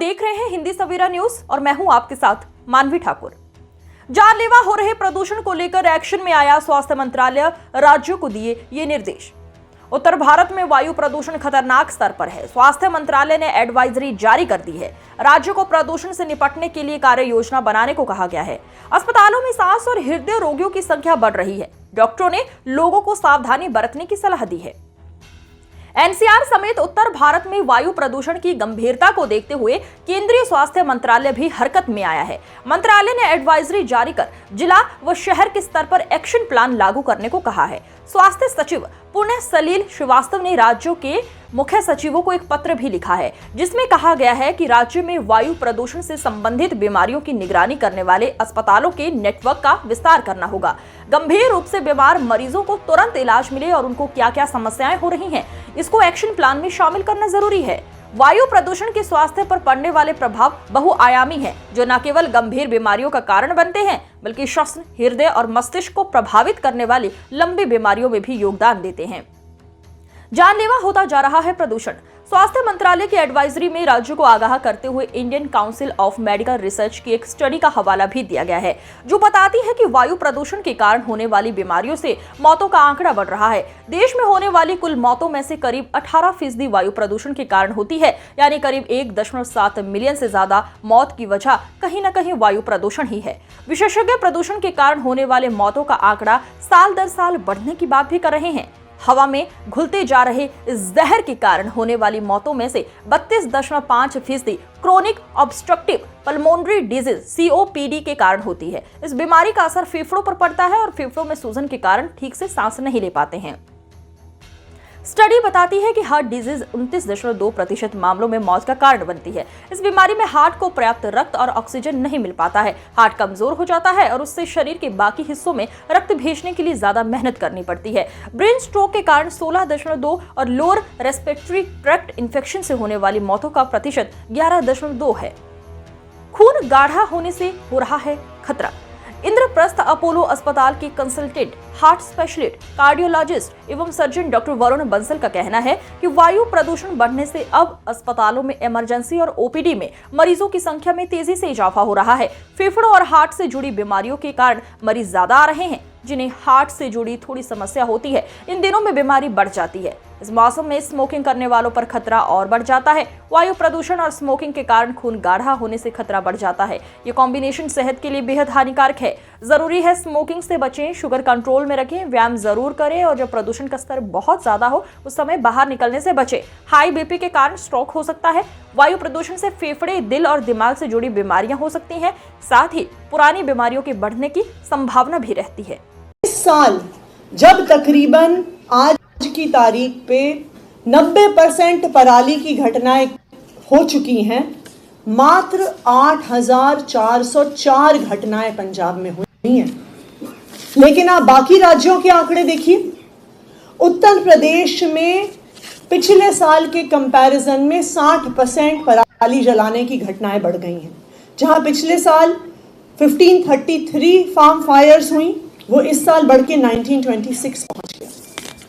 देख रहे हैं हिंदी सवेरा न्यूज और मैं हूं आपके साथ मानवी ठाकुर। जानलेवा हो रहे प्रदूषण को लेकर एक्शन में आया स्वास्थ्य मंत्रालय, राज्यों को दिए ये निर्देश। उत्तर भारत में वायु प्रदूषण खतरनाक स्तर पर है। स्वास्थ्य मंत्रालय ने एडवाइजरी जारी कर दी है। राज्यों को प्रदूषण से निपटने के लिए कार्य योजना बनाने को कहा गया है। अस्पतालों में सांस और हृदय रोगियों की संख्या बढ़ रही है। डॉक्टरों ने लोगों को सावधानी बरतने की सलाह दी है। एनसीआर समेत उत्तर भारत में वायु प्रदूषण की गंभीरता को देखते हुए केंद्रीय स्वास्थ्य मंत्रालय भी हरकत में आया है। मंत्रालय ने एडवाइजरी जारी कर जिला व शहर के स्तर पर एक्शन प्लान लागू करने को कहा है। स्वास्थ्य सचिव पुण्य सलील श्रीवास्तव ने राज्यों के मुख्य सचिवों को एक पत्र भी लिखा है, जिसमें कहा गया है कि राज्य में वायु प्रदूषण से संबंधित बीमारियों की निगरानी करने वाले अस्पतालों के नेटवर्क का विस्तार करना होगा। गंभीर रूप से बीमार मरीजों को तुरंत इलाज मिले और उनको क्या क्या समस्याएं हो रही हैं, इसको एक्शन प्लान में शामिल करना जरूरी है। वायु प्रदूषण के स्वास्थ्य पर पड़ने वाले प्रभाव बहुआयामी हैं, जो न केवल गंभीर बीमारियों का कारण बनते हैं, बल्कि श्वसन, हृदय और मस्तिष्क को प्रभावित करने वाली लंबी बीमारियों में भी योगदान देते हैं। जानलेवा होता जा रहा है प्रदूषण। स्वास्थ्य मंत्रालय की एडवाइजरी में राज्यों को आगाह करते हुए Indian council of medical research की एक स्टडी का हवाला भी दिया गया है, जो बताती है कि वायु प्रदूषण के कारण होने वाली बीमारियों से मौतों का आंकड़ा बढ़ रहा है। देश में होने वाली कुल मौतों में से करीब 18% वायु प्रदूषण के कारण होती है, यानी करीब 1.7 मिलियन से ज्यादा मौत की वजह कहीं न कहीं वायु प्रदूषण ही है। विशेषज्ञ प्रदूषण के कारण होने वाले मौतों का आंकड़ा साल दर साल बढ़ने की बात भी कर रहे हैं। हवा में घुलते जा रहे इस जहर के कारण होने वाली मौतों में से 32.5% chronic obstructive pulmonary disease COPD के कारण होती है। इस बीमारी का असर फेफड़ों पर पड़ता है और फेफड़ों में सूजन के कारण ठीक से सांस नहीं ले पाते हैं। स्टडी बताती है कि हार्ट डिजीज 29.2% मामलों में मौत का कारण बनती है। इस बीमारी में हार्ट को पर्याप्त रक्त और ऑक्सीजन नहीं मिल पाता है। हार्ट कमजोर हो जाता है और उससे शरीर के बाकी हिस्सों में रक्त भेजने के लिए ज्यादा मेहनत करनी पड़ती है। ब्रेन स्ट्रोक के कारण 16.2 और लोअर रेस्पिरेटरी ट्रैक्ट इन्फेक्शन से होने वाली मौतों का प्रतिशत 11.2 है। खून गाढ़ा होने से हो रहा है खतरा। इंद्रप्रस्थ अपोलो अस्पताल के कंसल्टेंट हार्ट स्पेशलिस्ट, कार्डियोलॉजिस्ट एवं सर्जन डॉक्टर वरुण बंसल का कहना है कि वायु प्रदूषण बढ़ने से अब अस्पतालों में इमरजेंसी और OPD में मरीजों की संख्या में तेजी से इजाफा हो रहा है। फेफड़ों और हार्ट से जुड़ी बीमारियों के कारण मरीज ज्यादा आ रहे हैं। जिन्हें हार्ट से जुड़ी थोड़ी समस्या होती है, इन दिनों में बीमारी बढ़ जाती है। इस मौसम में स्मोकिंग करने वालों पर खतरा और बढ़ जाता है। वायु प्रदूषण और स्मोकिंग के कारण खून गाढ़ा होने से खतरा बढ़ जाता है। ये कॉम्बिनेशन सेहत के लिए बेहद हानिकारक है। जरूरी है स्मोकिंग से बचें, शुगर कंट्रोल में रखें, व्यायाम जरूर करें और जब प्रदूषण का स्तर बहुत ज्यादा हो उस समय बाहर निकलने से बचें। हाई BP के कारण स्ट्रोक हो सकता है। वायु प्रदूषण से फेफड़े, दिल और दिमाग से जुड़ी बीमारियां हो सकती हैं। साथ ही पुरानी बीमारियों के बढ़ने की संभावना भी रहती है। इस साल जब तकरीबन आज की तारीख पे 90% पराली की घटनाएं हो चुकी हैं, मात्र 8,404 घटनाएं पंजाब में हुई हैं। लेकिन आप बाकी राज्यों के आंकड़े देखिए। उत्तर प्रदेश में पिछले साल के कंपैरिजन में 60% पराली जलाने की घटनाएं बढ़ गई हैं। जहां पिछले साल 1533 फार्म फायर्स हुई, वो इस साल बढ़ के 1926 पहुंच